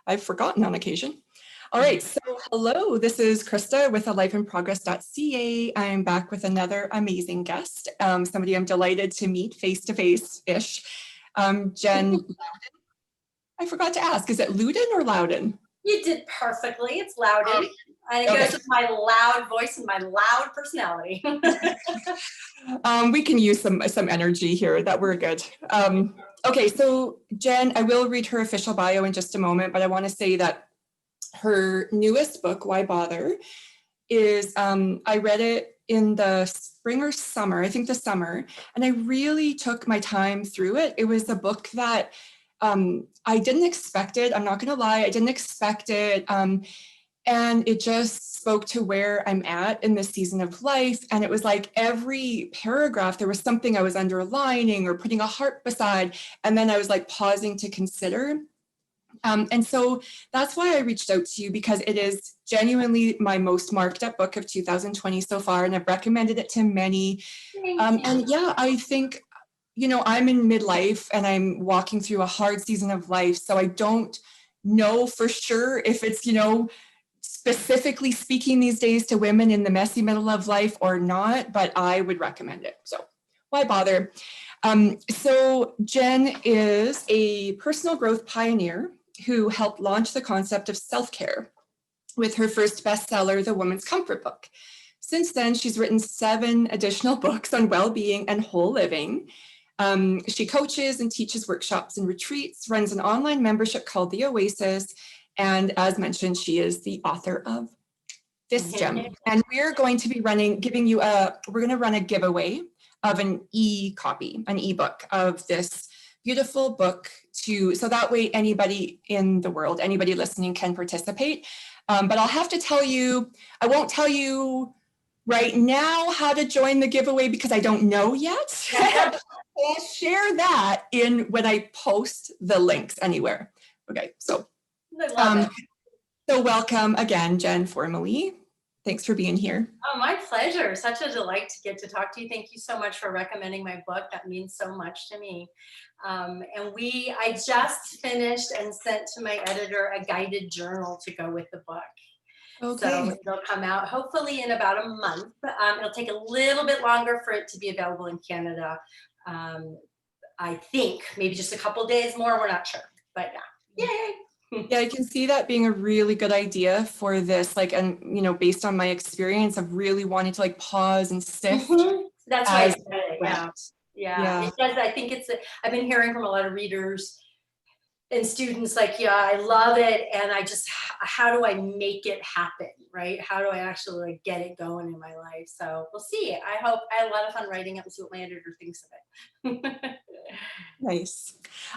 I've forgotten on occasion. All right, so hello, this is Krista with alifeinprogress.ca. I'm back with another amazing guest, somebody I'm delighted to meet face-to-face-ish, Jen Louden. I forgot to ask, is it Louden or Louden? You did perfectly, it's Louden. And it goes with my loud voice and my loud personality. We can use some energy here, that we're good. Okay, so Jen, I will read her official bio in just a moment, but I want to say that her newest book, Why Bother, is, I read it in the spring or summer, I think the summer, and I really took my time through it. It was a book that I didn't expect it. I'm not going to lie, I didn't expect it. And it just spoke to where I'm at in this season of life. And it was like every paragraph, there was something I was underlining or putting a heart beside. And then I was like pausing to consider. And so that's why I reached out to you, because it is genuinely my most marked up book of 2020 so far. And I've recommended it to many. And yeah, I think, you know, I'm in midlife and I'm walking through a hard season of life. So I don't know for sure if it's, you know, specifically speaking these days to women in the messy middle of life or not, but I would recommend it. So why bother? So Jen is a personal growth pioneer who helped launch the concept of self-care with her first bestseller, The Woman's Comfort Book. Since then, she's written 7 additional books on well-being and whole living. She coaches and teaches workshops and retreats, runs an online membership called The Oasis, and as mentioned, she is the author of this gem. And we're going to be we're going to run a giveaway of an e-copy, an ebook of this beautiful book so that way anybody in the world, anybody listening can participate. But I'll have to tell you, I won't tell you right now how to join the giveaway because I don't know yet. I'll share that when I post the links anywhere. Okay, so. I love it. So welcome again, Jen, formally. Thanks for being here. Oh, my pleasure. Such a delight to get to talk to you. Thank you so much for recommending my book. That means so much to me. I just finished and sent to my editor a guided journal to go with the book. Okay. So it'll come out hopefully in about a month. It'll take a little bit longer for it to be available in Canada. I think maybe just a couple days more. We're not sure, but yeah, yay. Yeah, I can see that being a really good idea for this, like, and, you know, based on my experience of really wanting to like pause and sift. That's right. Yeah. It does. I think I've been hearing from a lot of readers and students like, yeah, I love it. And how do I make it happen? Right? How do I actually like get it going in my life? So we'll see. I had a lot of fun writing it. We'll see what my editor thinks of it. Nice.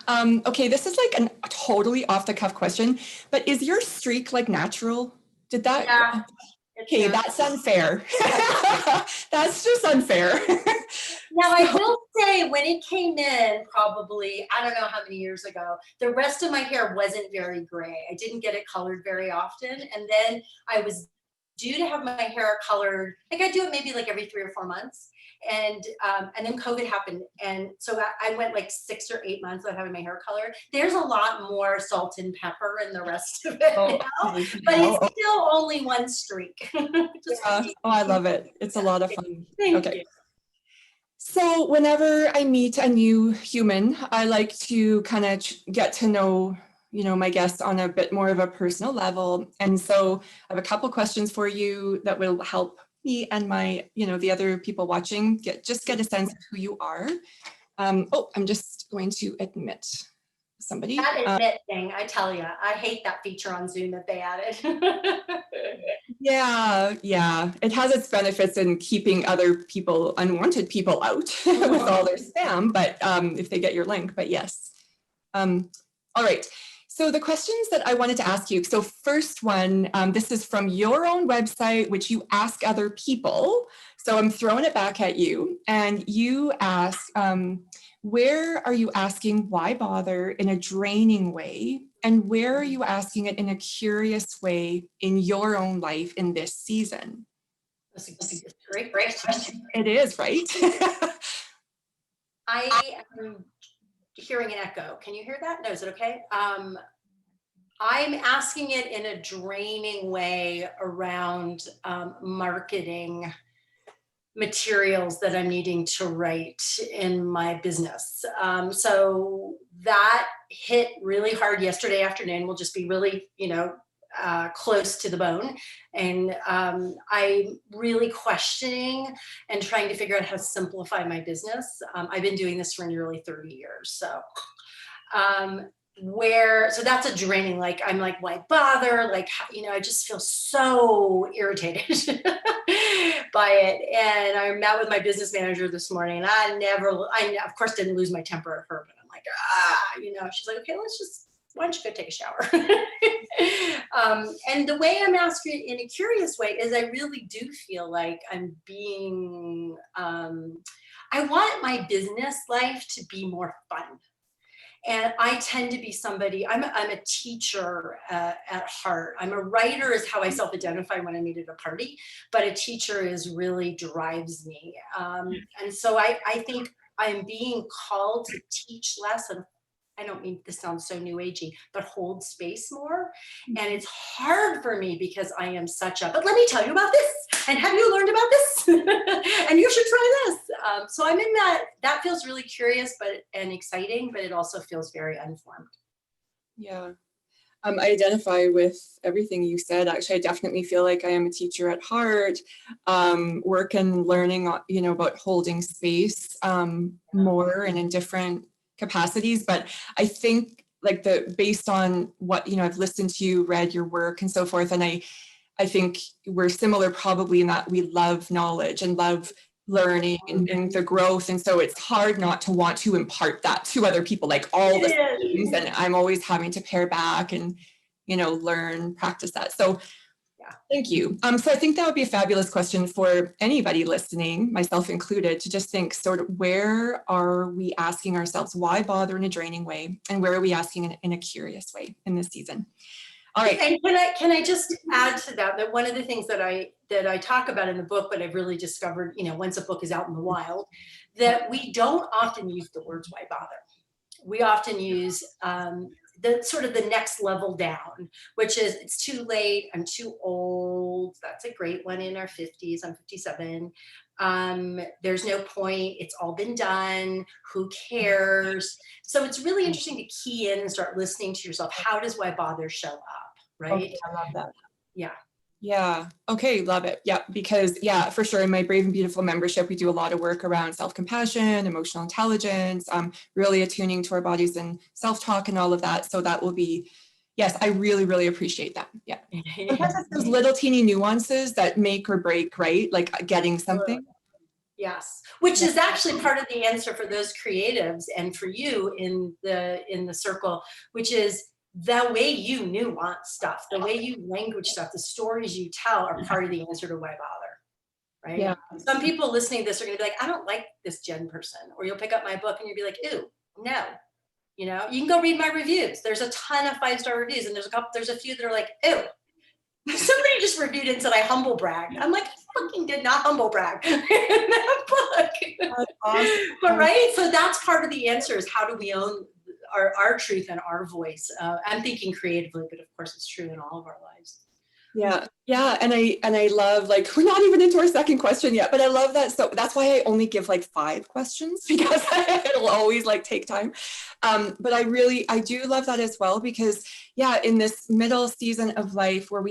Okay, this is like a totally off the cuff question, but is your streak like natural? Did that? Yeah. Okay, that's unfair. That's just unfair. Now, I will say when it came in, probably, I don't know how many years ago, the rest of my hair wasn't very gray. I didn't get it colored very often. And then I was due to have my hair colored, like I do it maybe like every 3 or 4 months. And then COVID happened. And so I went like 6 or 8 months without having my hair colored. There's a lot more salt and pepper in the rest of it now, but it's still only one streak. Yeah. Oh, I love it. It's a lot of fun. Thank you. So whenever I meet a new human, I like to kind of get to know, you know, my guests on a bit more of a personal level. And so I have a couple questions for you that will help me and my, you know, the other people watching get a sense of who you are. I'm just going to admit somebody. That admit thing, I tell you, I hate that feature on Zoom that they added. Yeah. It has its benefits in keeping other people, unwanted people out with all their spam, but if they get your link, but yes. All right. So the questions that I wanted to ask you, so first one, this is from your own website, which you ask other people. So I'm throwing it back at you, and you ask, where are you asking why bother in a draining way? And where are you asking it in a curious way in your own life in this season? That's a great question. It is, right? I am hearing an echo. Can you hear that? No, is it okay? I'm asking it in a draining way around marketing materials that I'm needing to write in my business. So that hit really hard yesterday afternoon. We'll just be really, close to the bone. And I'm really questioning and trying to figure out how to simplify my business. I've been doing this for nearly 30 years. So so that's a draining, like, I'm like, why bother? Like, I just feel so irritated by it. And I met with my business manager this morning, and I of course didn't lose my temper at her, but I'm like, she's like, okay, why don't you go take a shower? And the way I'm asking it in a curious way is I really do feel like I'm being, I want my business life to be more fun. And I tend to be somebody, I'm a teacher at heart. I'm a writer is how I self-identify when I meet at a party, but a teacher really drives me. And so I think I'm being called to teach less, and I don't mean this sounds so new agey, but hold space more. And it's hard for me because I am but let me tell you about this. And have you learned about this? And you should try this. So I'm in that feels really curious, and exciting, but it also feels very unformed. Yeah. I identify with everything you said. Actually, I definitely feel like I am a teacher at heart, work and learning, about holding space more and in different capacities. But I think like based on what, I've listened to you, read your work and so forth. And I think we're similar probably in that we love knowledge and love learning and the growth. And so it's hard not to want to impart that to other people, like all the things. And I'm always having to pare back and, learn, practice that. So thank you. So I think that would be a fabulous question for anybody listening, myself included, to just think sort of where are we asking ourselves, why bother in a draining way? And where are we asking in a curious way in this season? All right. And can I just add to that one of the things that I talk about in the book, but I've really discovered, once a book is out in the wild, that we don't often use the words why bother. We often use the sort of the next level down, which is it's too late, I'm too old. That's a great one in our 50s. I'm 57. There's no point. It's all been done. Who cares? So it's really interesting to key in and start listening to yourself. How does why bother show up? Right? Okay, I love that. Yeah. Yeah. Okay. Love it. Yeah. Because for sure. In my Brave and Beautiful membership, we do a lot of work around self-compassion, emotional intelligence, really attuning to our bodies and self-talk and all of that. So that will be, yes, I really, really appreciate that. Yeah. Sometimes it's those little teeny nuances that make or break, right? Like getting something. Yes. Which is actually part of the answer for those creatives and for you in the circle, which is the way you nuance stuff, the way you language stuff, the stories you tell are part of the answer to why bother, right? Yeah. Some people listening to this are going to be like, I don't like this Jen person. Or you'll pick up my book and you'll be like, ew, no. You can go read my reviews. There's a ton of 5-star reviews, and there's a few that are like, ew. Somebody just reviewed it and said I humble bragged. I'm like, I fucking did not humble brag in that book. That's awesome. But right, so that's part of the answer is how do we own our truth and our voice? I'm thinking creatively, but of course it's true in all of our lives. Yeah. Yeah. And I love, like, we're not even into our second question yet, but I love that. So that's why I only give like 5 questions because it'll always like take time. But I do love that as well, because in this middle season of life where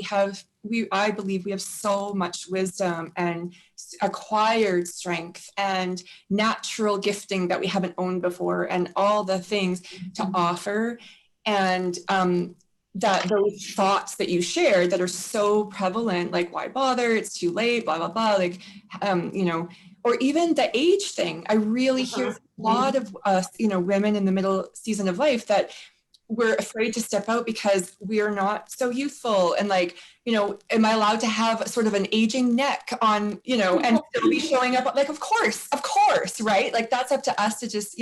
I believe we have so much wisdom and acquired strength and natural gifting that we haven't owned before and all the things to offer. And, that those thoughts that you shared that are so prevalent, like why bother, it's too late, blah, blah, blah, like, or even the age thing. I really hear a lot of us, women in the middle season of life that we're afraid to step out because we're not so youthful. And like, am I allowed to have sort of an aging neck on, and still be showing up? Like, of course, right? Like that's up to us to just,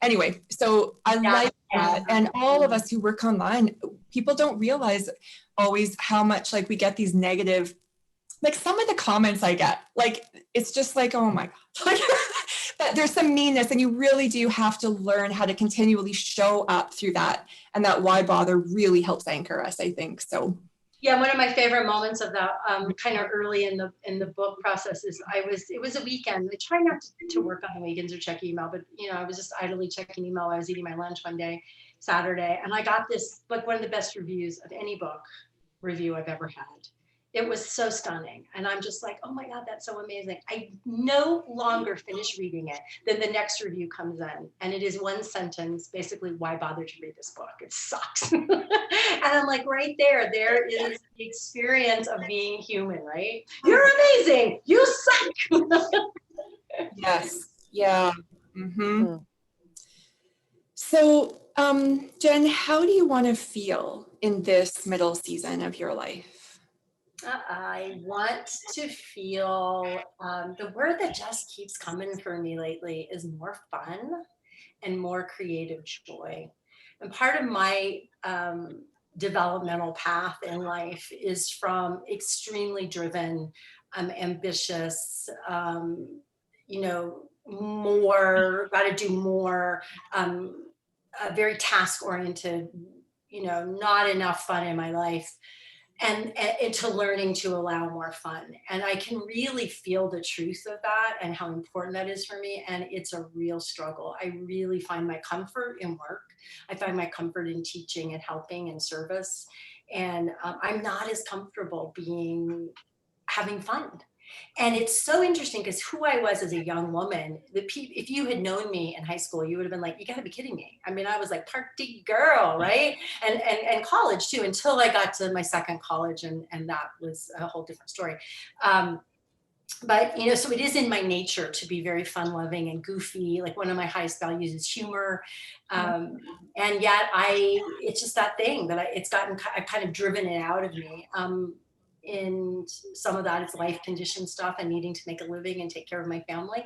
Anyway, so I like that. And all of us who work online, people don't realize always how much like we get these negative, like some of the comments I get, like, it's just like, oh my God. that there's some meanness, and you really do have to learn how to continually show up through that. And that why bother really helps anchor us, I think. So yeah, one of my favorite moments of that kind of early in the book process is it was a weekend. I try not to work on the weekends or check email, but I was just idly checking email. I was eating my lunch one day, Saturday, and I got this book, one of the best reviews of any book review I've ever had. It was so stunning. And I'm just like, oh my God, that's so amazing. I no longer finish reading it. Then the next review comes in and it is one sentence, basically, why bother to read this book? It sucks. And I'm like, right there is the experience of being human, right? You're amazing. You suck. yes, yeah. Mm-hmm. So, Jen, how do you want to feel in this middle season of your life? I want to feel the word that just keeps coming for me lately is more fun and more creative joy. And part of my developmental path in life is from extremely driven, ambitious, more, got to do more, very task oriented, not enough fun in my life and into learning to allow more fun. And I can really feel the truth of that and how important that is for me. And it's a real struggle. I really find my comfort in work. I find my comfort in teaching and helping and service. And I'm not as comfortable having fun. And it's so interesting because who I was as a young woman, if you had known me in high school, you would have been like, you got to be kidding me. I mean, I was like party girl, right? And college too, until I got to my second college, and that was a whole different story. But so it is in my nature to be very fun loving and goofy. Like one of my highest values is humor. And yet it's just that thing that I've kind of driven it out of me. And some of that is life condition stuff and needing to make a living and take care of my family.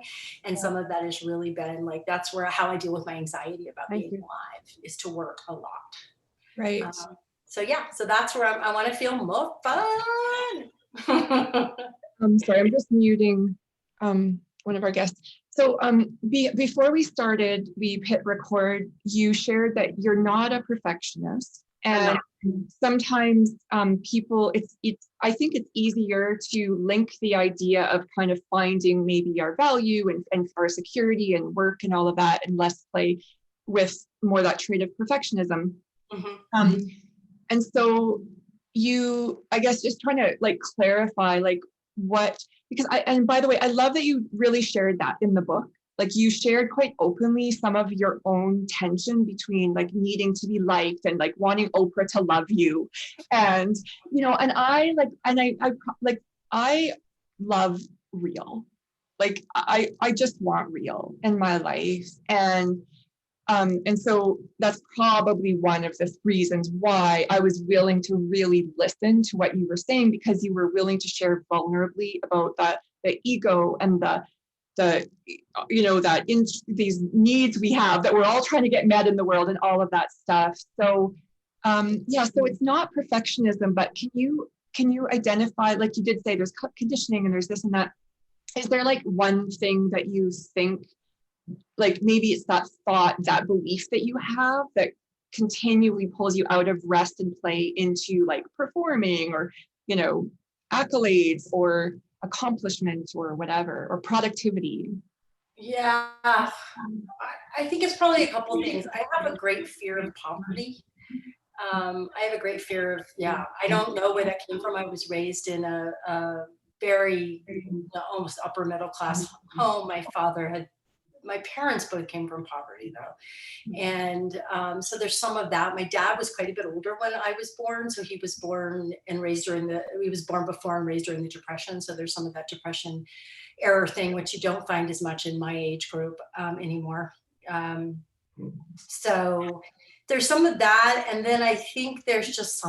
And some of that has really been like, that's how I deal with my anxiety about being alive, is to work a lot. Right. So that's where I want to feel more fun. I'm sorry, I'm just muting one of our guests. So before we started, we hit record, you shared that you're not a perfectionist. And sometimes people, I think it's easier to link the idea of kind of finding maybe our value and our security and work and all of that, and less play with more that trait of perfectionism. Mm-hmm. And so I guess just trying to like clarify like and by the way, I love that you really shared that in the book. Like you shared quite openly some of your own tension between like needing to be liked and like wanting Oprah to love you. And, and I love real. Like I just want real in my life. And so that's probably one of the reasons why I was willing to really listen to what you were saying, because you were willing to share vulnerably about the ego and these needs we have that we're all trying to get met in the world and all of that stuff. So so it's not perfectionism, but can you identify, like you did say, there's conditioning and there's this and that. Is there like one thing that you think, like maybe it's that thought, that belief that you have that continually pulls you out of rest and play into like performing or, accolades or accomplishment or whatever, or productivity? Yeah, I think it's probably a couple of things. I have a great fear of poverty. I have a great fear of, I don't know where that came from. I was raised in a very almost upper middle class home. My parents both came from poverty though. And so there's some of that. My dad was quite a bit older when I was born. So he was born and raised he was born before and raised during the Depression. So there's some of that Depression era thing, which you don't find as much in my age group anymore. So there's some of that. And then I think there's just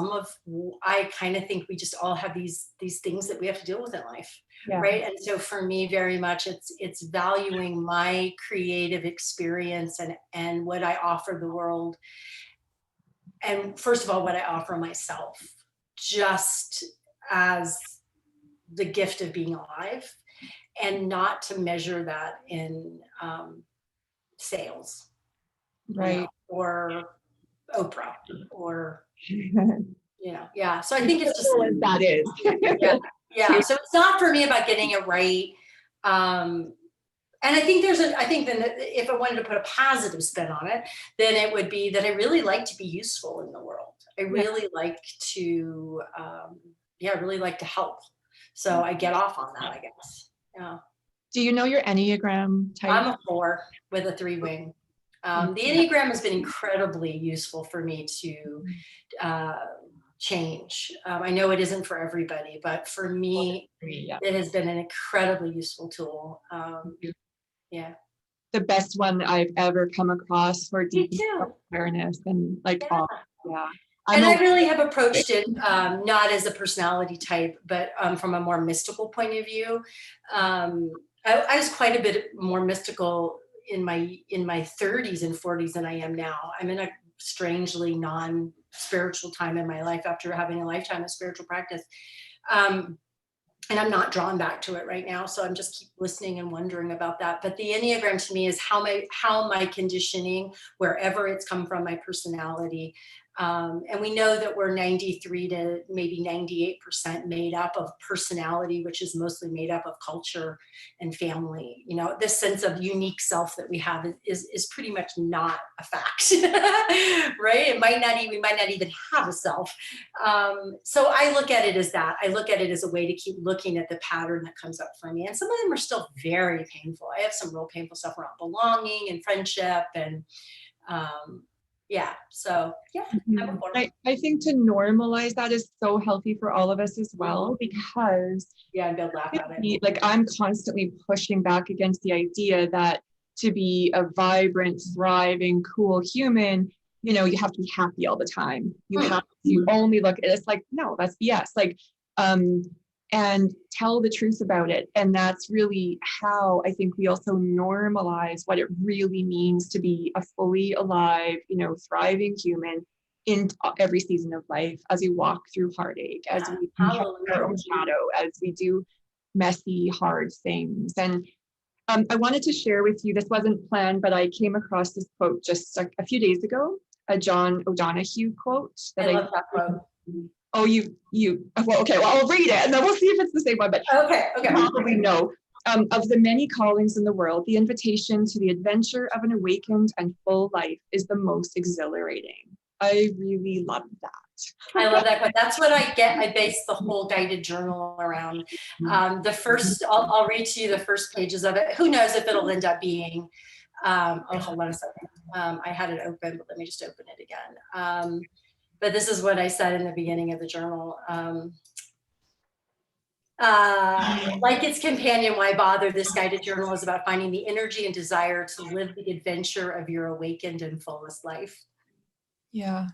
I kind of think we just all have these things that we have to deal with in life. Yeah. Right. And so for me, very much it's valuing my creative experience and what I offer the world. And first of all, what I offer myself, just as the gift of being alive. and not to measure that in sales, Right. or Oprah, or, yeah. So I As think it's just, simple as that is. yeah. So it's not for me about getting it right. And I think I think then if I wanted to put a positive spin on it, then it would be that I really like to be useful in the world. I really like to, I really like to help. So I get off on that, I guess. Yeah. Do you know your Enneagram type? I'm a 4 with a 3 wing. The Enneagram has been incredibly useful for me to change. I know it isn't for everybody, but for me, it has been an incredibly useful tool. Yeah. The best one I've ever come across for Me deep too. awareness and like, Yeah. yeah. And I really have approached it not as a personality type, but from a more mystical point of view. I was quite a bit more mystical in my 30s and 40s than I am now. I'm in a strangely non-spiritual time in my life after having a lifetime of spiritual practice. And I'm not drawn back to it right now. So I'm just keep listening and wondering about that. But the Enneagram to me is how my conditioning, wherever it's come from, my personality. And we know that we're 93 to maybe 98% made up of personality, which is mostly made up of culture and family. This sense of unique self that we have is pretty much not a fact, right? We might not even have a self. So I look at it as that. I look at it as a way to keep looking at the pattern that comes up for me. And some of them are still very painful. I have some real painful stuff around belonging and friendship and, so I'm a 4. I think to normalize that is so healthy for all of us as well, because and they'll laugh at it. Like I'm constantly pushing back against the idea that to be a vibrant, thriving, cool human, you have to be happy all the time. You have to only look at it's like, no, that's BS. Like, and tell the truth about it. And that's really how I think we also normalize what it really means to be a fully alive, thriving human in every season of life, as we walk through heartache, as we encounter our own shadow, as we do messy, hard things. And I wanted to share with you, this wasn't planned, but I came across this quote just a few days ago, a John O'Donohue quote that I love that quote. Oh, well, okay, well, I'll read it and then we'll see if it's the same one, but okay. Probably no. Of the many callings in the world, the invitation to the adventure of an awakened and full life is the most exhilarating. I really love that. I love that quote. That's what I base the whole guided journal around. The first, I'll read to you the first pages of it. Who knows if it'll end up being, hold on a second. I had it open, but let me just open it again. But this is what I said in the beginning of the journal. Like its companion, Why Bother? This guided journal is about finding the energy and desire to live the adventure of your awakened and fullest life. Yeah.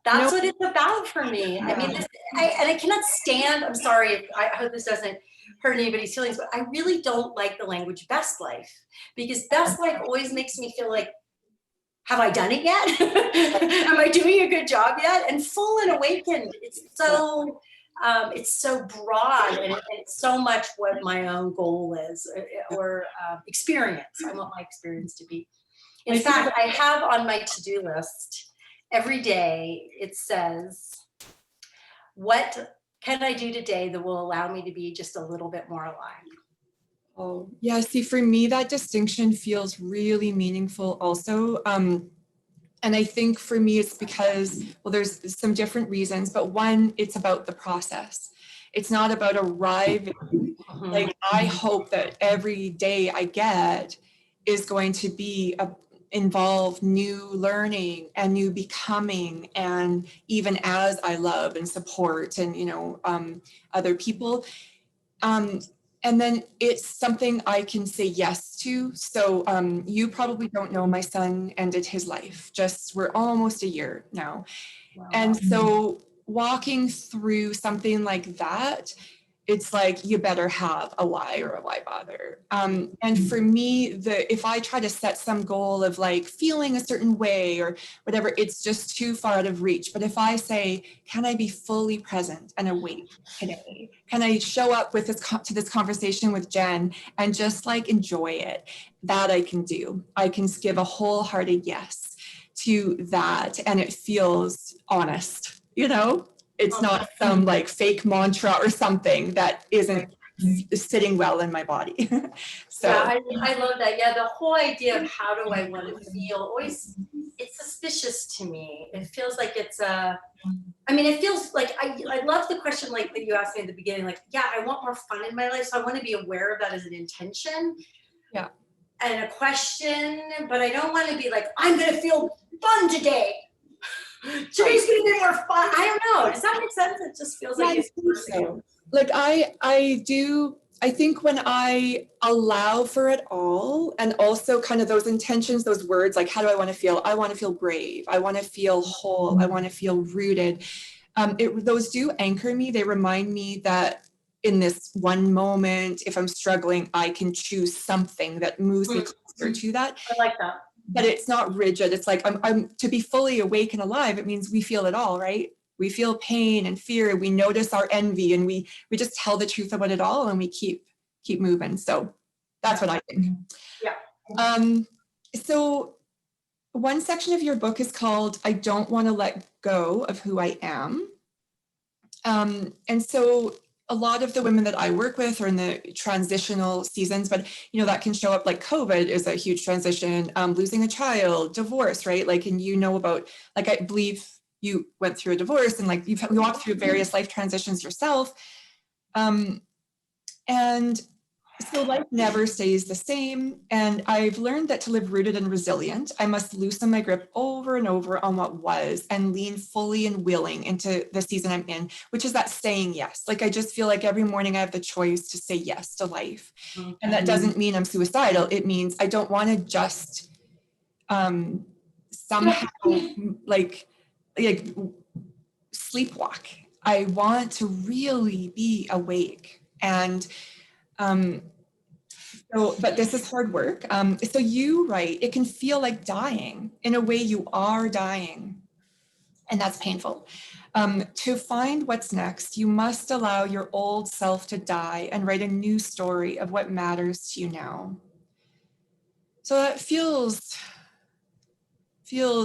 That's what it's about for me. I mean, I cannot stand, I'm sorry, I hope this doesn't hurt anybody's feelings, but I really don't like the language best life, because best life always makes me feel like, have I done it yet? Am I doing a good job yet? And full and awakened, it's so broad, and it's so much what my own goal is, or experience. I want my experience to be. In fact, I have on my to-do list every day, it says, what can I do today that will allow me to be just a little bit more alive? Oh, yeah. See, for me, that distinction feels really meaningful also. And I think for me, it's because, well, there's some different reasons, but one, it's about the process. It's not about arriving. Like, I hope that every day I get is going to be involve new learning and new becoming, and even as I love and support and other people, and then it's something I can say yes to. So you probably don't know, my son ended his life, we're almost a year now. Wow. And so walking through something like that, it's like, you better have a why or a why bother. And for me, if I try to set some goal of like feeling a certain way or whatever, it's just too far out of reach. But if I say, can I be fully present and awake today? Can I show up with to this conversation with Jen and just like enjoy it? That I can do. I can give a wholehearted yes to that, and it feels honest, you know? It's not some like fake mantra or something that isn't sitting well in my body. So yeah, I love that. Yeah, the whole idea of how do I want to feel always, it's suspicious to me. It feels like it's a, I mean, it feels like I love the question like that you asked me at the beginning, like, yeah, I want more fun in my life. So I want to be aware of that as an intention. Yeah. And a question, but I don't want to be like, I'm going to feel fun today. Today's going to be more fun. I don't know. Does that make sense? It just feels like it's so. Like I do. I think when I allow for it all, and also kind of those intentions, those words, like, how do I want to feel? I want to feel brave. I want to feel whole. I want to feel rooted. Those do anchor me. They remind me that in this one moment, if I'm struggling, I can choose something that moves me closer to that. I like that. But it's not rigid. It's like, I'm to be fully awake and alive. It means we feel it all, right? We feel pain and fear. We notice our envy, and we just tell the truth about it all, and we keep moving. So that's what I think. Yeah. So one section of your book is called "I Don't Want to Let Go of Who I Am." And so a lot of the women that I work with are in the transitional seasons, but you know, that can show up like COVID is a huge transition, losing a child, divorce, right? Like, and you know about, like, I believe you went through a divorce and like you walked through various life transitions yourself. And so life never stays the same. And I've learned that to live rooted and resilient, I must loosen my grip over and over on what was and lean fully and willing into the season I'm in, which is that saying yes. Like, I just feel like every morning I have the choice to say yes to life. And that doesn't mean I'm suicidal. It means I don't want to just somehow like sleepwalk. I want to really be awake. And so, but this is hard work. So you write, it can feel like dying. In a way, you are dying, and that's painful. To find what's next, you must allow your old self to die and write a new story of what matters to you now. So that feels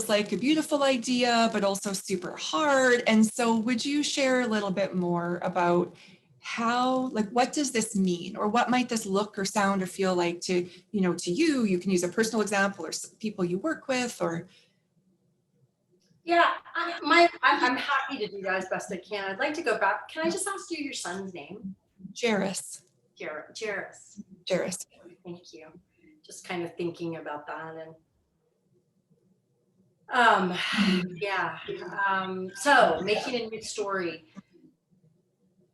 like a beautiful idea, but also super hard. And so would you share a little bit more about how, like, what does this mean? Or what might this look or sound or feel like to, you know, to you? You can use a personal example or people you work with, or. Yeah, I'm happy to do that as best I can. I'd like to go back. Can I just ask you your son's name? Jairus. Jairus. Jairus. Thank you. Just kind of thinking about that and yeah. So making a new story.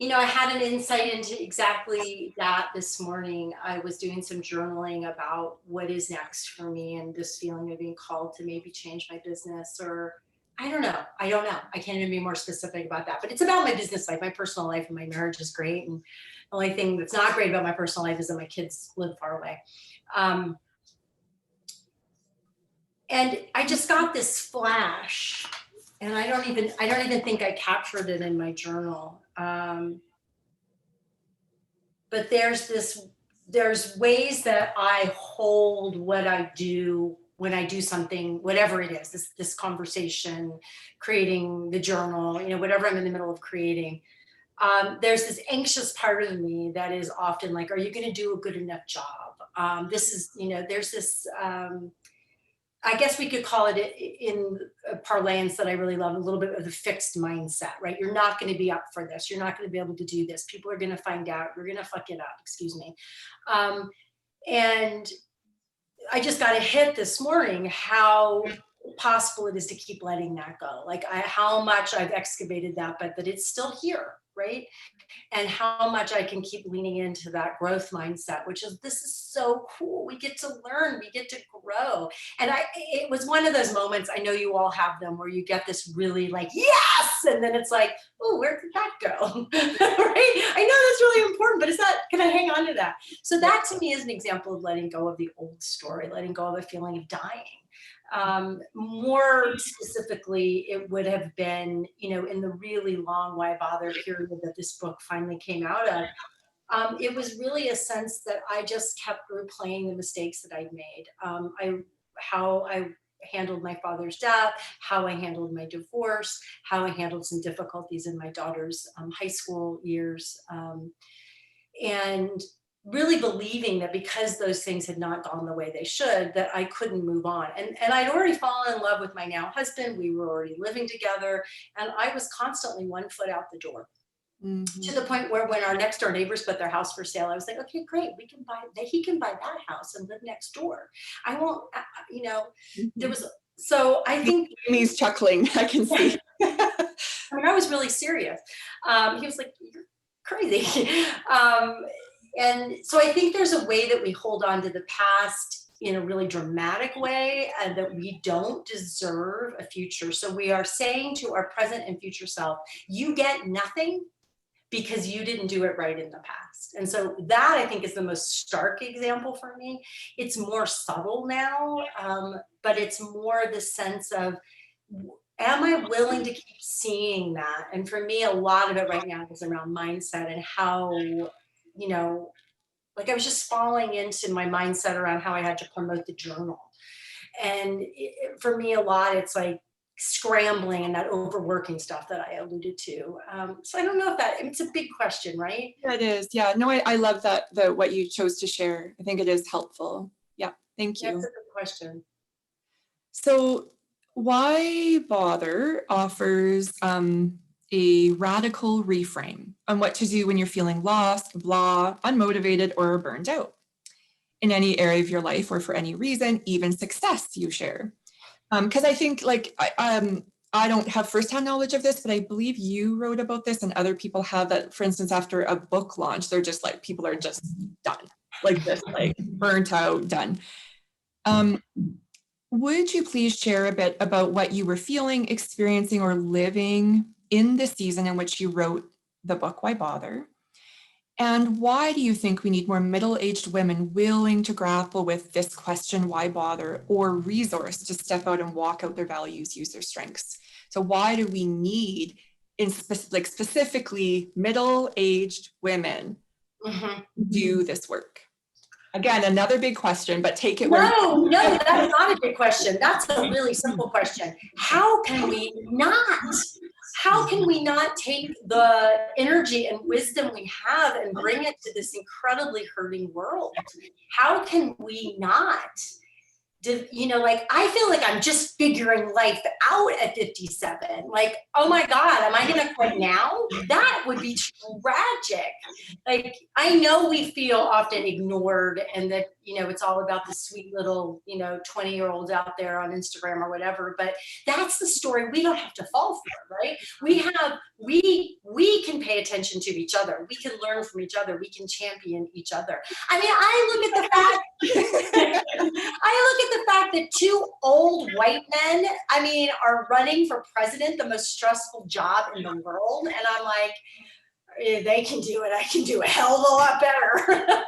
You know, I had an insight into exactly that this morning. I was doing some journaling about what is next for me and this feeling of being called to maybe change my business, or I don't know. I can't even be more specific about that, but it's about my business life. My personal life and my marriage is great. And the only thing that's not great about my personal life is that my kids live far away. And I just got this flash, and I don't even think I captured it in my journal. But there's ways that I hold what I do when I do something, whatever it is, this conversation, creating the journal, you know, whatever I'm in the middle of creating. There's this anxious part of me that is often like, are you going to do a good enough job? This is, you know, there's this, I guess we could call it in a parlance that I really love, a little bit of the fixed mindset, right? You're not going to be up for this. You're not going to be able to do this. People are going to find out. You're going to fuck it up. Excuse me. And I just got a hit this morning how possible it is to keep letting that go. Like how much I've excavated that, but that it's still here, right? And how much I can keep leaning into that growth mindset, which is, this is so cool. We get to learn, we get to grow. And it was one of those moments, I know you all have them, where you get this really like, yes! And then it's like, oh, where did that go? Right? I know that's really important, but can I hang on to that? So that to me is an example of letting go of the old story, letting go of a feeling of dying. More specifically, it would have been, in the really long Why Bother period that this book finally came out of. It was really a sense that I just kept replaying the mistakes that I'd made. How I handled my father's death, how I handled my divorce, how I handled some difficulties in my daughter's high school years. And really believing that because those things had not gone the way they should, that I couldn't move on. And I'd already fallen in love with my now husband. We were already living together, and I was constantly one foot out the door. Mm-hmm. To the point where when our next door neighbors put their house for sale, I was like, okay, great, he can buy that house and live next door. I won't, mm-hmm. There was, so I think. He's chuckling, I can see. I mean, I was really serious. He was like, you're crazy. And so I think there's a way that we hold on to the past in a really dramatic way, and that we don't deserve a future. So we are saying to our present and future self, you get nothing because you didn't do it right in the past. And so that, I think, is the most stark example for me. It's more subtle now, but it's more the sense of, am I willing to keep seeing that? And for me, a lot of it right now is around mindset and how, like I was just falling into my mindset around how I had to promote the journal. And for me, a lot, it's like scrambling and that overworking stuff that I alluded to. So I don't know if it's a big question, right? Yeah, it is. Yeah, no, I love that, what you chose to share. I think it is helpful. Yeah, thank you. That's a good question. So Why Bother offers a radical reframe on what to do when you're feeling lost, blah, unmotivated, or burned out in any area of your life or for any reason, even success, you share. Because I think, like, I don't have firsthand knowledge of this, but I believe you wrote about this and other people have that. For instance, after a book launch, they're just like, people are just done, like this, like burnt out, done. Would you please share a bit about what you were feeling, experiencing, or living in the season in which you wrote the book, Why Bother? And why do you think we need more middle-aged women willing to grapple with this question, why bother, or resource to step out and walk out their values, use their strengths? So why do we need, specifically middle-aged women, do this work? Again, another big question, but take it where No, that's not a big question. That's a really simple question. How can we not take the energy and wisdom we have and bring it to this incredibly hurting world? How can we not? Like, I feel like I'm just figuring life out at 57. Like, oh my God, am I going to quit now? That would be tragic. Like, I know we feel often ignored and that, it's all about the sweet little, 20-year-olds out there on Instagram or whatever, but that's the story we don't have to fall for, right? We can pay attention to each other. We can learn from each other. We can champion each other. I mean, I look at the fact that two old white men, are running for president, the most stressful job in the world. And I'm like, if they can do it, I can do a hell of a lot better.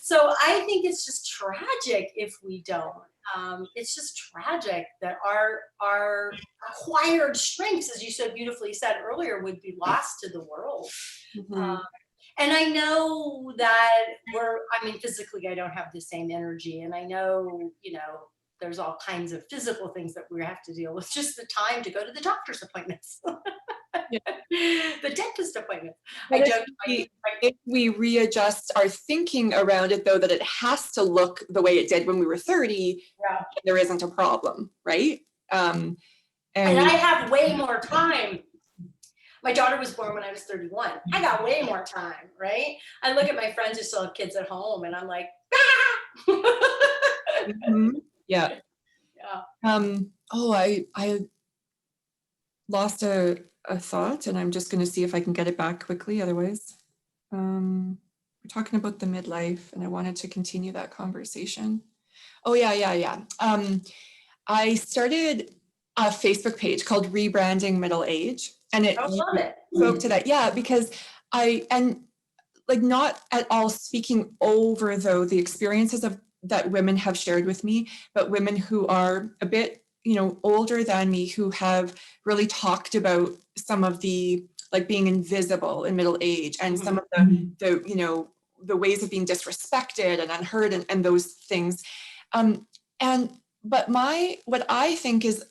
So I think it's just tragic if we don't. It's just tragic that our acquired strengths, as you so beautifully said earlier, would be lost to the world. Mm-hmm. And I know that physically I don't have the same energy. And I know, there's all kinds of physical things that we have to deal with. Just the time to go to the doctor's appointments, the dentist appointment. If we readjust our thinking around it, though, that it has to look the way it did when we were 30, there isn't a problem, right? And I have way more time. My daughter was born when I was 31. I got way more time, right? I look at my friends who still have kids at home and I'm like, mm-hmm. Yeah. Yeah. lost a thought, and I'm just going to see if I can get it back quickly. Otherwise, we're talking about the midlife, and I wanted to continue that conversation. Oh yeah. I started a Facebook page called Rebranding Middle Age, and I it love it. spoke to that. Yeah, because and like not at all speaking over though the experiences of that women have shared with me, but women who are a bit, older than me, who have really talked about some of the like being invisible in middle age, and some of the ways of being disrespected and unheard, and those things. And but what I think is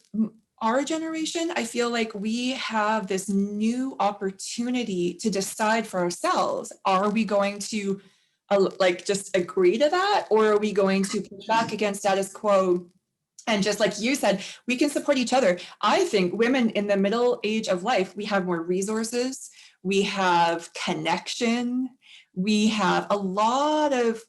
our generation, I feel like we have this new opportunity to decide for ourselves. Are we going to like just agree to that, or are we going to push back against status quo? And just like you said, we can support each other. I think women in the middle age of life, we have more resources, we have connection, we have a lot of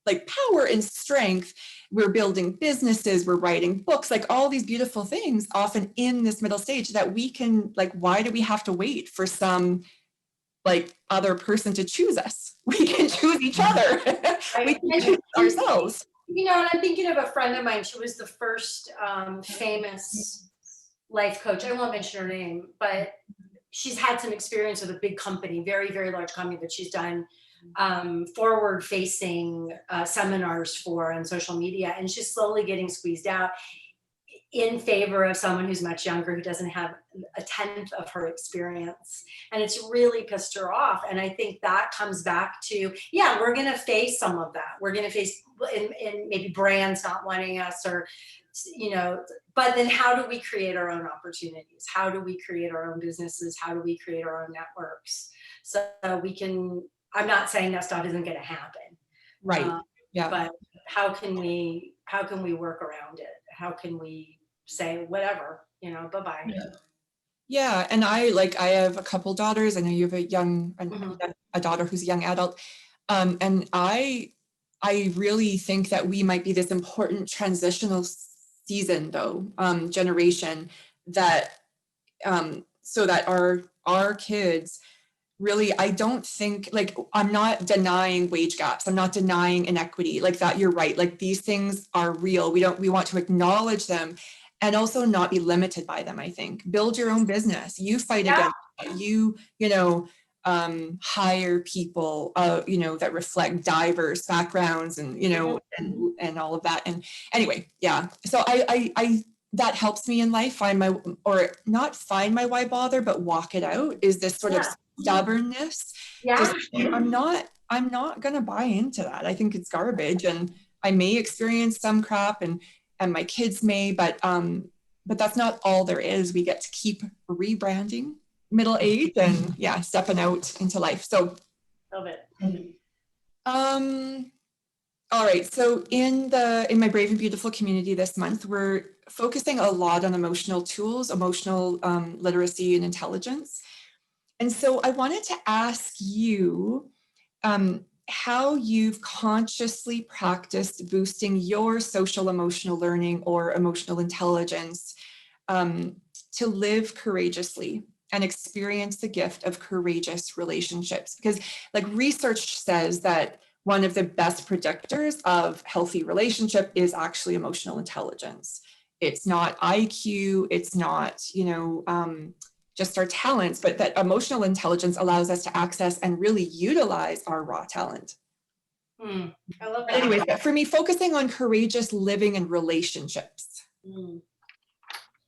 like power and strength. We're building businesses, we're writing books, like all these beautiful things often in this middle stage that we can, like, why do we have to wait for some like other person to choose us? We can choose each other. We can choose ourselves. And I'm thinking of a friend of mine. She was the first famous life coach. I won't mention her name, but she's had some experience with a big company, very, very large company that she's done forward facing seminars for on social media. And she's slowly getting squeezed out in favor of someone who's much younger, who doesn't have a tenth of her experience. And it's really pissed her off. And I think that comes back to, yeah, we're going to face some of that. We're going to face in maybe brands not wanting us, or, but then how do we create our own opportunities? How do we create our own businesses? How do we create our own networks? So we can, I'm not saying that stuff isn't going to happen. Right. Yeah. But how can we work around it? How can we say whatever, bye-bye. Yeah. And I have a couple daughters. I know you have a daughter who's a young adult. And I really think that we might be this important transitional season though, generation, that so that our kids really, I don't think, like, I'm not denying wage gaps, I'm not denying inequity, like that, you're right, like these things are real. We want to acknowledge them and also not be limited by them. I think build your own business, you fight against it. Hire people that reflect diverse backgrounds, and and all of that. And anyway, yeah, so I that helps me in life find my, or not find my why bother, but walk it out, is this sort of stubbornness. Yeah. I'm not gonna buy into that. I think it's garbage, and I may experience some crap, and my kids may, but that's not all there is. We get to keep rebranding middle age and stepping out into life. So love it. All right, so in my Brave and Beautiful community this month, we're focusing a lot on emotional tools, emotional literacy and intelligence. And so I wanted to ask you how you've consciously practiced boosting your social emotional learning or emotional intelligence to live courageously and experience the gift of courageous relationships. Because like research says that one of the best predictors of healthy relationship is actually emotional intelligence. It's not IQ, it's not, just our talents, but that emotional intelligence allows us to access and really utilize our raw talent. I love that. Anyways, for me, focusing on courageous living and relationships.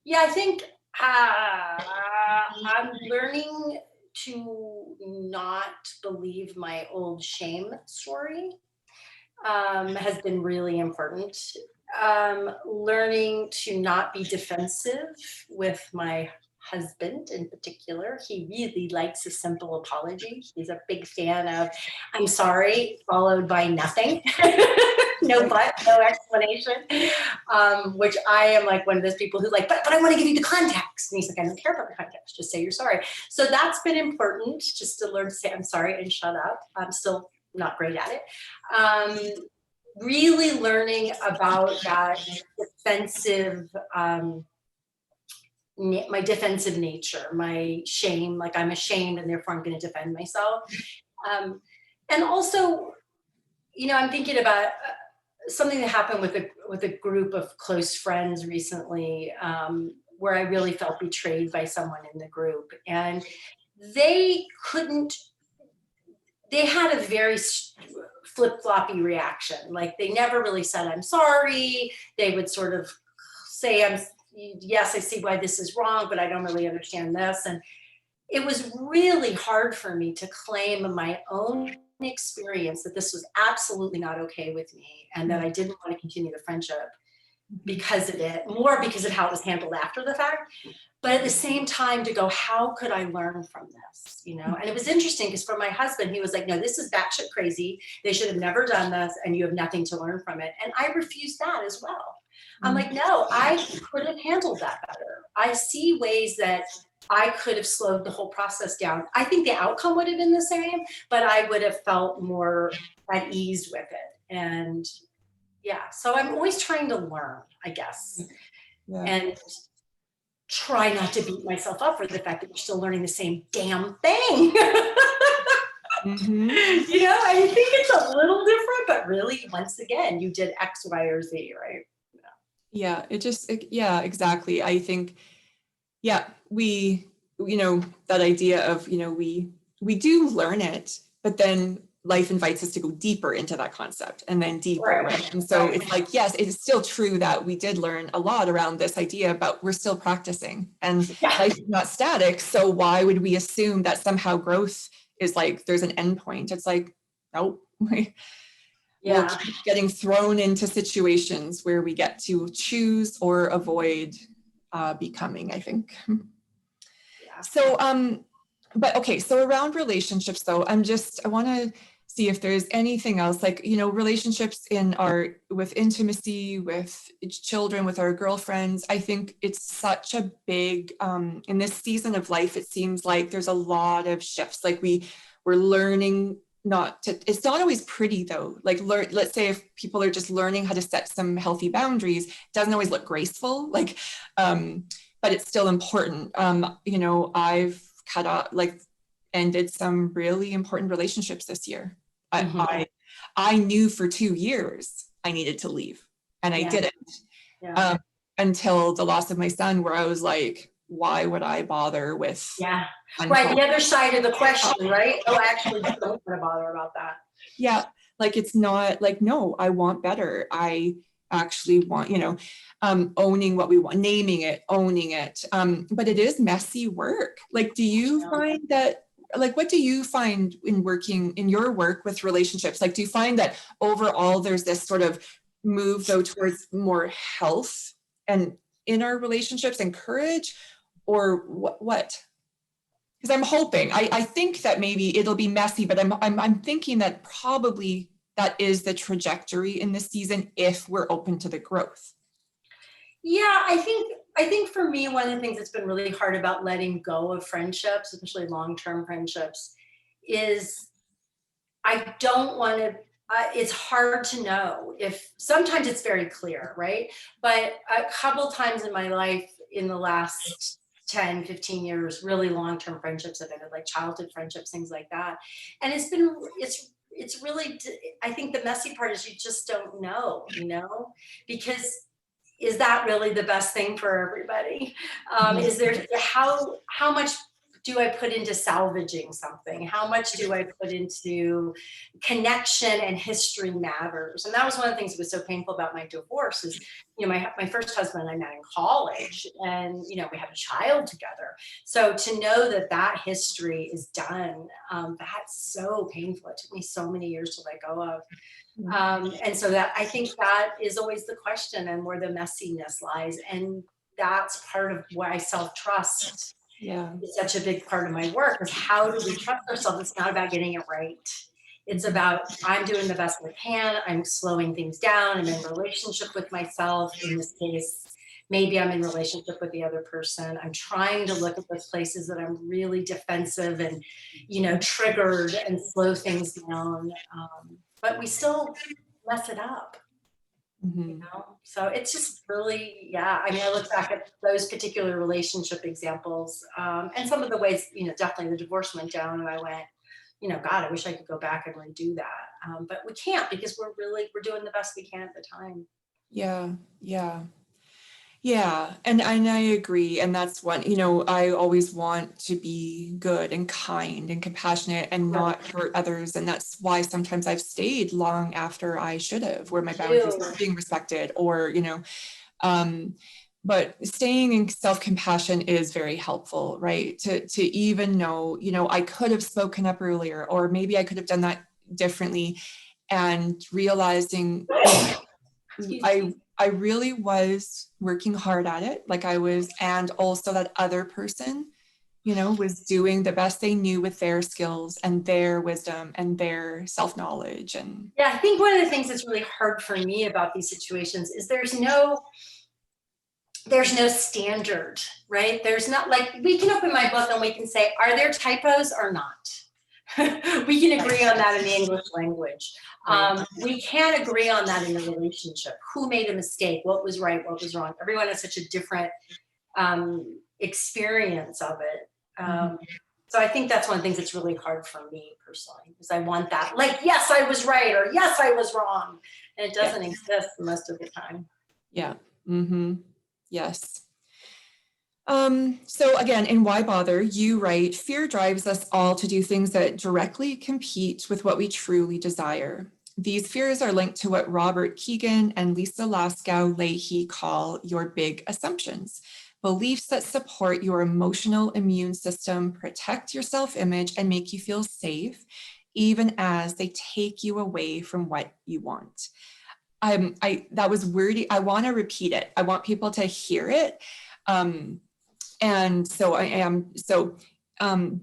Yeah, I think I'm learning to not believe my old shame story. Has been really important. Learning to not be defensive with my husband in particular. He really likes a simple apology. He's a big fan of "I'm sorry" followed by nothing. No but, no explanation. Which I am like one of those people who's like, but I want to give you the context. And he's like, I don't care about the context, just say you're sorry. So that's been important, just to learn to say I'm sorry and shut up. I'm still not great at it. Really learning about that defensive my defensive nature, my shame, like I'm ashamed and therefore I'm going to defend myself. And also, I'm thinking about something that happened with a group of close friends recently, where I really felt betrayed by someone in the group, and they couldn't. They had a very flip-floppy reaction. Like they never really said, "I'm sorry." They would sort of say, yes, I see why this is wrong, but I don't really understand this. And it was really hard for me to claim my own experience that this was absolutely not okay with me and that I didn't want to continue the friendship because of it, more because of how it was handled after the fact. But at the same time to go, how could I learn from this? And it was interesting because for my husband, he was like, no, this is batshit crazy. They should have never done this and you have nothing to learn from it. And I refused that as well. I'm like, no, I could have handled that better. I see ways that I could have slowed the whole process down. I think the outcome would have been the same, but I would have felt more at ease with it. And yeah, so I'm always trying to learn, I guess, and try not to beat myself up for the fact that you're still learning the same damn thing. I think it's a little different, but really, once again, you did X, Y, or Z, right? Yeah, yeah, exactly. I think, we, that idea of, we do learn it, but then life invites us to go deeper into that concept and then deeper. Right? And so it's like, yes, it is still true that we did learn a lot around this idea, but we're still practicing and life is not static. So why would we assume that somehow growth is like, there's an end point? It's like, nope. We'll keep getting thrown into situations where we get to choose or avoid becoming, I think. So, but okay, so around relationships though, I want to see if there's anything else, like, relationships with intimacy, with children, with our girlfriends. I think it's such a big, in this season of life, it seems like there's a lot of shifts. Like we're learning it's not always pretty though. Like let's say if people are just learning how to set some healthy boundaries, it doesn't always look graceful, but it's still important. I've cut off, ended some really important relationships this year. I knew for 2 years I needed to leave and I didn't until the loss of my son, where I was like, why would I bother with? Right, the other side of the question, right? Oh, actually, don't want to bother about that. Yeah, like it's not like, no, I want better. I actually want, owning what we want, naming it, owning it. But it is messy work. Like, do you find that, like, what do you find in working in your work with relationships? Like, do you find that overall there's this sort of move though towards more health and in our relationships and courage, or what? Because I'm hoping, I think that maybe it'll be messy, but I'm thinking that probably that is the trajectory in this season if we're open to the growth. Yeah, I think for me, one of the things that's been really hard about letting go of friendships, especially long-term friendships, is I don't want to, it's hard to know if sometimes it's very clear, right? But a couple times in my life in the last 10, 15 years, really long-term friendships have ended, like childhood friendships, things like that. And it's really, I think the messy part is you just don't know, because is that really the best thing for everybody? Is there, how much do I put into salvaging something? How much do I put into connection, and history matters? And that was one of the things that was so painful about my divorce is, my first husband and I met in college, and, we had a child together. So to know that history is done, that's so painful. It took me so many years to let go of. And so that, I think that is always the question and where the messiness lies. And that's part of why self-trust is such a big part of my work, is how do we trust ourselves? It's not about getting it right. It's about, I'm doing the best I can. I'm slowing things down. I'm in relationship with myself. In this case, maybe I'm in relationship with the other person. I'm trying to look at those places that I'm really defensive and, triggered, and slow things down. But we still mess it up. Mhm. So it's just really, yeah. I mean, I look back at those particular relationship examples, and some of the ways, definitely the divorce went down, and I went, God, I wish I could go back and redo that. But we can't because we're doing the best we can at the time. Yeah, yeah. Yeah, and I agree. And that's one, I always want to be good and kind and compassionate and Right. not hurt others. And that's why sometimes I've stayed long after I should have, where my boundaries Too. weren't being respected, or, um, but staying in self-compassion is very helpful, right? To even know, I could have spoken up earlier, or maybe I could have done that differently, and realizing, Excuse me. I really was working hard at it, like I was, and also that other person, was doing the best they knew with their skills and their wisdom and their self-knowledge. And Yeah, I think one of the things that's really hard for me about these situations is there's no standard, right? There's not, like, we can open my book and we can say, are there typos or not? We can agree on that in the English language. right. We can't agree on that in a relationship. Who made a mistake? What was right? What was wrong? Everyone has such a different experience of it. Mhm. So I think that's one of the things that's really hard for me personally, because I want that, like, yes, I was right, or yes, I was wrong. And it Yeah. doesn't exist most of the time. Yeah. Mm-hmm. Yes. So again, in Why Bother, you write, fear drives us all to do things that directly compete with what we truly desire. These fears are linked to what Robert Keegan and Lisa Laskow Leahy call your big assumptions, beliefs that support your emotional immune system, protect your self-image, and make you feel safe, even as they take you away from what you want. That was wordy. I want to repeat it. I want people to hear it. And so I am, so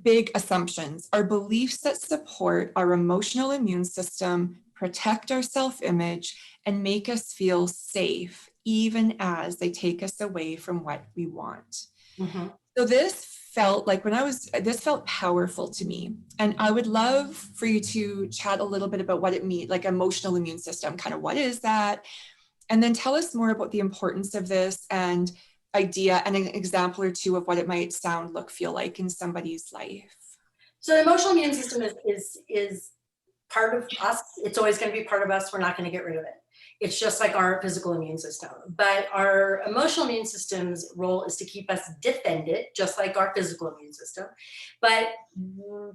big assumptions are beliefs that support our emotional immune system, protect our self-image, and make us feel safe, even as they take us away from what we want. Mhm. So this felt like this felt powerful to me. And I would love for you to chat a little bit about what it means, like emotional immune system, kind of what is that? And then tell us more about the importance of this and idea and an example or two of what it might sound, look, feel like in somebody's life. So the emotional immune system is part of us. It's always going to be part of us. We're not going to get rid of it. It's just like our physical immune system. But our emotional immune system's role is to keep us defended, just like our physical immune system. But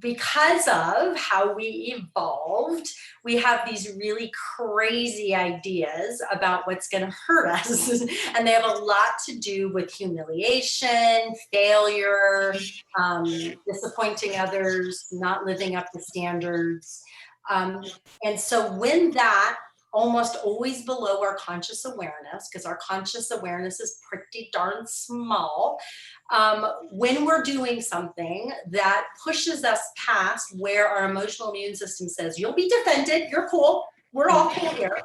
because of how we evolved, we have these really crazy ideas about what's going to hurt us. And they have a lot to do with humiliation, failure, disappointing others, not living up to standards. And so when that almost always below our conscious awareness, because our conscious awareness is pretty darn small, when we're doing something that pushes us past where our emotional immune system says, you'll be defended, you're cool, we're all cool here,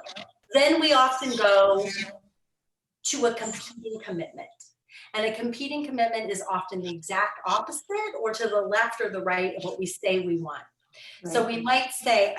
then we often go to a competing commitment. And a competing commitment is often the exact opposite or to the left or the right of what we say we want. Right. So we might say,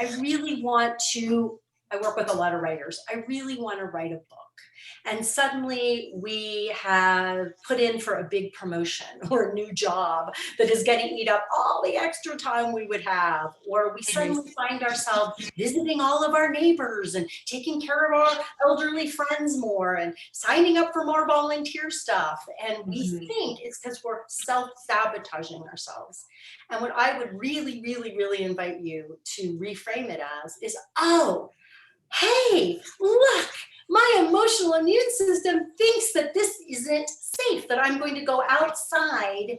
I work with a lot of writers. I really want to write a book. And suddenly we have put in for a big promotion or a new job that is going to eat up all the extra time we would have. Or we suddenly find ourselves visiting all of our neighbors and taking care of our elderly friends more and signing up for more volunteer stuff. And we think it's because we're self-sabotaging ourselves. And what I would really, really, really invite you to reframe it as is, oh, hey, look, my emotional immune system thinks that this isn't safe, that I'm going to go outside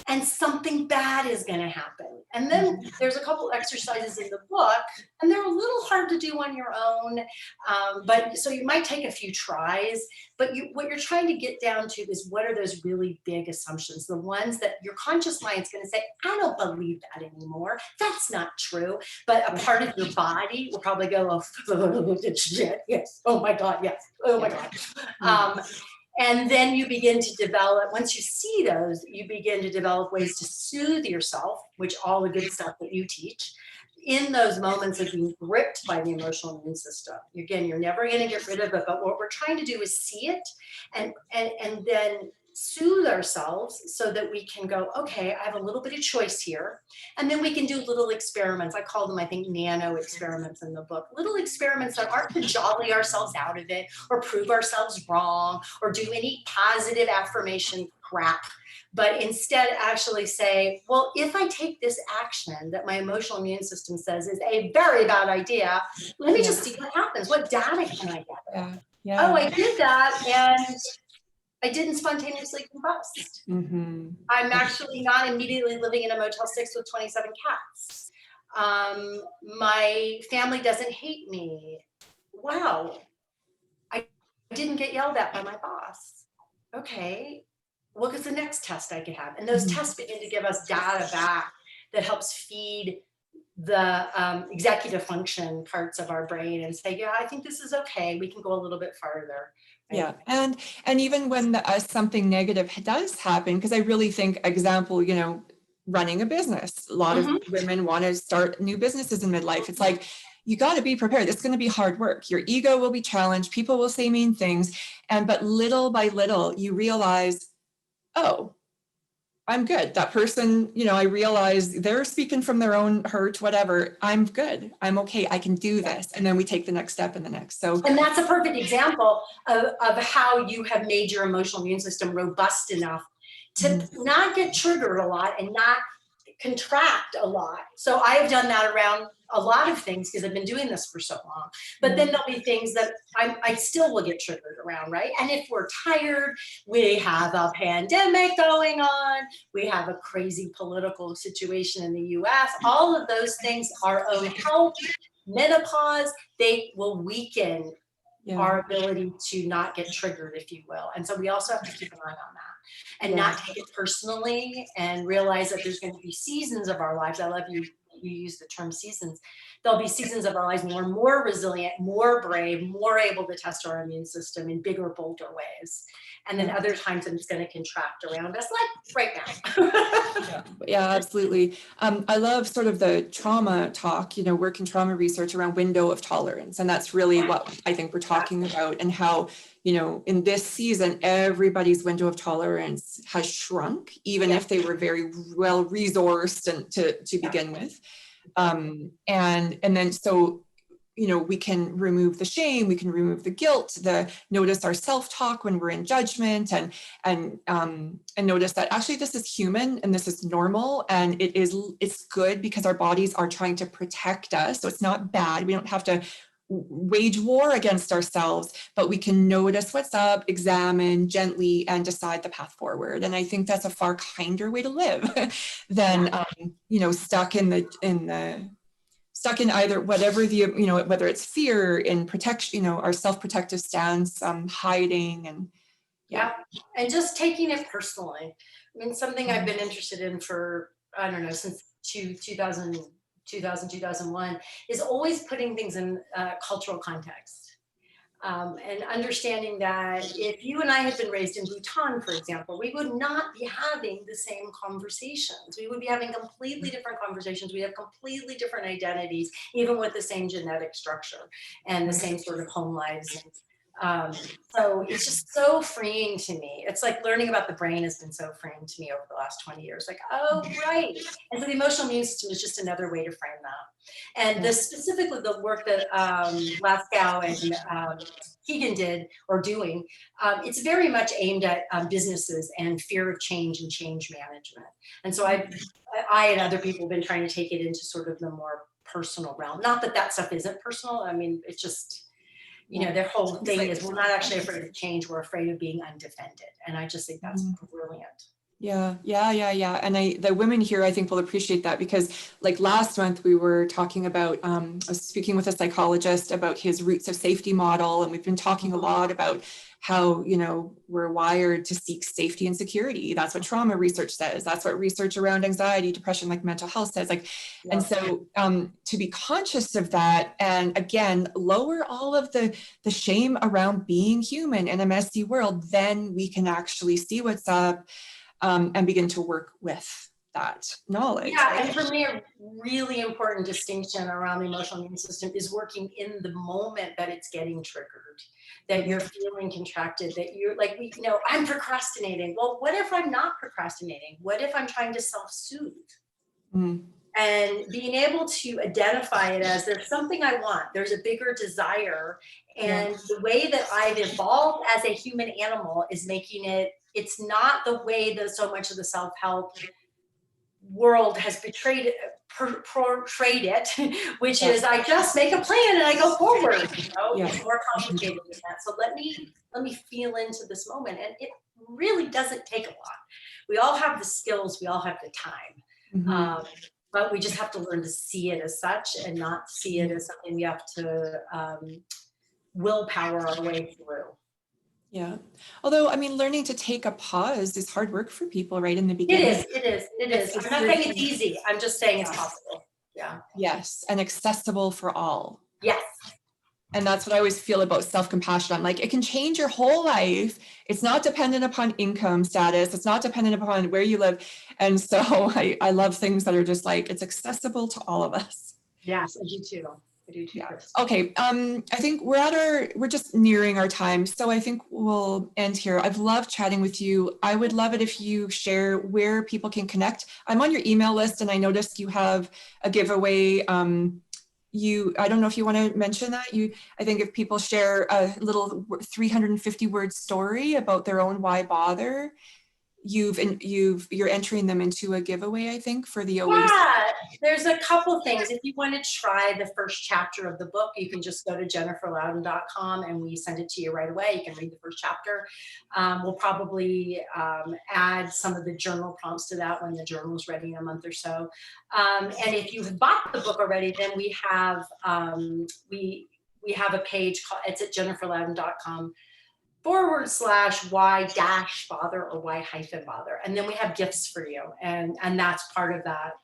and something bad is going to happen. And then there's a couple exercises in the book, and they're a little hard to do on your own. But so you might take a few tries, but what you're trying to get down to is what are those really big assumptions, the ones that your conscious mind's going to say, I don't believe that anymore. That's not true. But a part of your body will probably go, oh, shit, yes, oh my God, yes, oh my God. And then you begin to develop, once you see those, you begin to develop ways to soothe yourself, which all the good stuff that you teach, in those moments of being gripped by the emotional immune system, again, you're never going to get rid of it, but what we're trying to do is see it and then soothe ourselves so that we can go, okay, I have a little bit of choice here. And then we can do little experiments. I call them, I think, nano experiments in the book. Little experiments that aren't to jolly ourselves out of it or prove ourselves wrong or do any positive affirmation crap, but instead actually say, well, if I take this action that my emotional immune system says is a very bad idea, let me just see what happens. What data can I gather? Oh, I did that and I didn't spontaneously combust. I'm actually not immediately living in a Motel 6 with 27 cats. My family doesn't hate me. Wow, I didn't get yelled at by my boss. Okay, what is the next test I could have? And those tests begin to give us data back that helps feed the executive function parts of our brain and say, yeah, I think this is okay. We can go a little bit farther. Right? Yeah, and even when something negative does happen, because I really think, example, you know, running a business, a lot of women want to start new businesses in midlife. It's like, you got to be prepared. It's going to be hard work. Your ego will be challenged. People will say mean things. But little by little, you realize, oh, I'm good. That person, you know, I realize they're speaking from their own hurt, whatever. I'm good. I'm okay. I can do this. And then we take the next step and the next. So, and that's a perfect example of how you have made your emotional immune system robust enough to not get triggered a lot and not contract a lot. So I have done that around a lot of things because I've been doing this for so long. But then there'll be things that I still will get triggered around, right? And if we're tired, we have a pandemic going on, we have a crazy political situation in the US, all of those things, our own health, menopause, they will weaken our ability to not get triggered, if you will. And so we also have to keep an eye on that and not take it personally and realize that there's going to be seasons of our lives. I love you use the term seasons. There'll be seasons of our lives when we're more resilient, more brave, more able to test our immune system in bigger, bolder ways. And then other times it's going to contract around us, like right now. Yeah, absolutely. I love sort of the trauma talk, you know, work in trauma research around window of tolerance. And that's really what I think we're talking about, and how, you know, in this season, everybody's window of tolerance has shrunk, even if they were very well resourced and to begin with. And then so, you know, we can remove the shame, we can remove the guilt, notice our self-talk when we're in judgment, and notice that actually this is human and this is normal, and it's good because our bodies are trying to protect us. So it's not bad. We don't have to wage war against ourselves, but we can notice what's up, examine gently, and decide the path forward. And I think that's a far kinder way to live than you know, stuck in either whatever the, you know, whether it's fear, in protection, you know, our self-protective stance, hiding, and and just taking it personally. I mean, something I've been interested in for, I don't know, since 2001 is always putting things in cultural context. And understanding that if you and I had been raised in Bhutan, for example, we would not be having the same conversations. We would be having completely different conversations. We have completely different identities, even with the same genetic structure and the same sort of home lives. So it's just so freeing to me. It's like learning about the brain has been so freeing to me over the last 20 years. Like, oh, right. And so the emotional immune system is just another way to frame that. And specifically the work that Laskow and Keegan did or doing, it's very much aimed at businesses and fear of change and change management. And so I and other people have been trying to take it into sort of the more personal realm. Not that that stuff isn't personal. I mean, it's just, you know, their whole thing is we're not actually afraid of change. We're afraid of being undefended. And I just think that's brilliant. Yeah. And the women here, I think, will appreciate that, because like last month we were talking about, I was speaking with a psychologist about his roots of safety model. And we've been talking a lot about how, you know, we're wired to seek safety and security. That's what trauma research says. That's what research around anxiety, depression, like mental health says. Like, and so to be conscious of that, and again, lower all of the shame around being human in a messy world, then we can actually see what's up. And begin to work with that knowledge. Yeah, right? and for me, a really important distinction around the emotional immune system is working in the moment that it's getting triggered, that you're feeling contracted, that you're like, I'm procrastinating. Well, what if I'm not procrastinating? What if I'm trying to self-soothe? Mm. And being able to identify it as there's something I want, there's a bigger desire. And the way that I've evolved as a human animal is making it's not the way that so much of the self-help world has portrayed it, which is I just make a plan and I go forward. It's more complicated than that. So let me feel into this moment, and it really doesn't take a lot. We all have the skills, we all have the time, but we just have to learn to see it as such and not see it as something we have to willpower our way through. Yeah. Although, I mean, learning to take a pause is hard work for people right in the beginning. It is. I'm not saying it's easy. I'm just saying it's possible. Yeah. Yes. And accessible for all. Yes. And that's what I always feel about self-compassion. I'm like, it can change your whole life. It's not dependent upon income status. It's not dependent upon where you live. And so I love things that are just like, it's accessible to all of us. Yes, I do too. Yeah. Okay. I think we're just nearing our time. So I think we'll end here. I've loved chatting with you. I would love it if you share where people can connect. I'm on your email list and I noticed you have a giveaway. I don't know if you want to mention that. I think if people share a little 350 word story about their own why bother, you're entering them into a giveaway, I think, for the OAC. Yeah, there's a couple things. If you want to try the first chapter of the book, you can just go to jenniferlouden.com and we send it to you right away. You can read the first chapter. We'll probably add some of the journal prompts to that when the journal is ready in a month or so. And if you've bought the book already, then we have we have a page called, it's at jenniferlouden.com /why-bother or why-bother, and then we have gifts for you, and that's part of that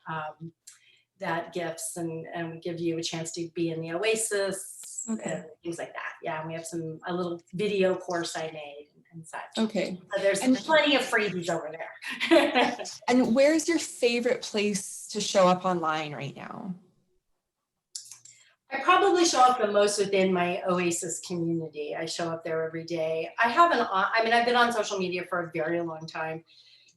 that gifts, and we give you a chance to be in the Oasis and things like that. Yeah, and we have a little video course I made and such. Okay, so there's plenty of freebies over there. And where's your favorite place to show up online right now? I probably show up the most within my Oasis community. I show up there every day. I've been on social media for a very long time.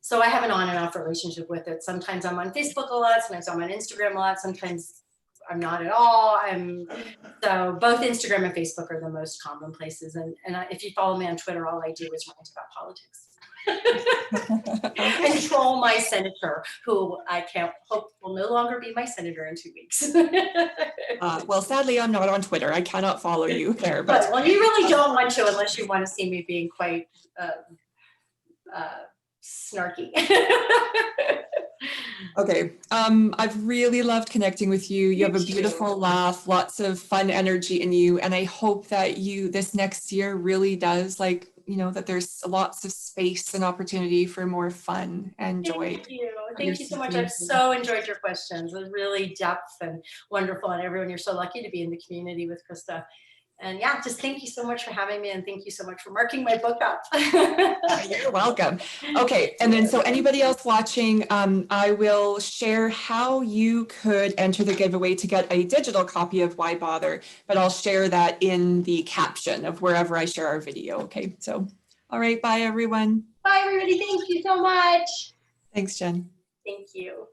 So I have an on and off relationship with it. Sometimes I'm on Facebook a lot, sometimes I'm on Instagram a lot, sometimes I'm not at all. So both Instagram and Facebook are the most common places. And if you follow me on Twitter, all I do is rant about politics. And troll my senator, who I can't hope will no longer be my senator in 2 weeks. Well, sadly, I'm not on Twitter. I cannot follow you there. But well, you really don't want to unless you want to see me being quite snarky. Okay. I've really loved connecting with you. You have a beautiful laugh, lots of fun energy in you. And I hope that this next year really does that there's lots of space and opportunity for more fun and joy. Thank you so much. I've so enjoyed your questions. It was really depth and wonderful. And everyone, you're so lucky to be in the community with Krista. And yeah, just thank you so much for having me. And thank you so much for marking my book up. You're welcome. Okay. And then so anybody else watching, I will share how you could enter the giveaway to get a digital copy of Why Bother, but I'll share that in the caption of wherever I share our video. Okay. So, all right. Bye, everyone. Bye, everybody. Thank you so much. Thanks, Jen. Thank you.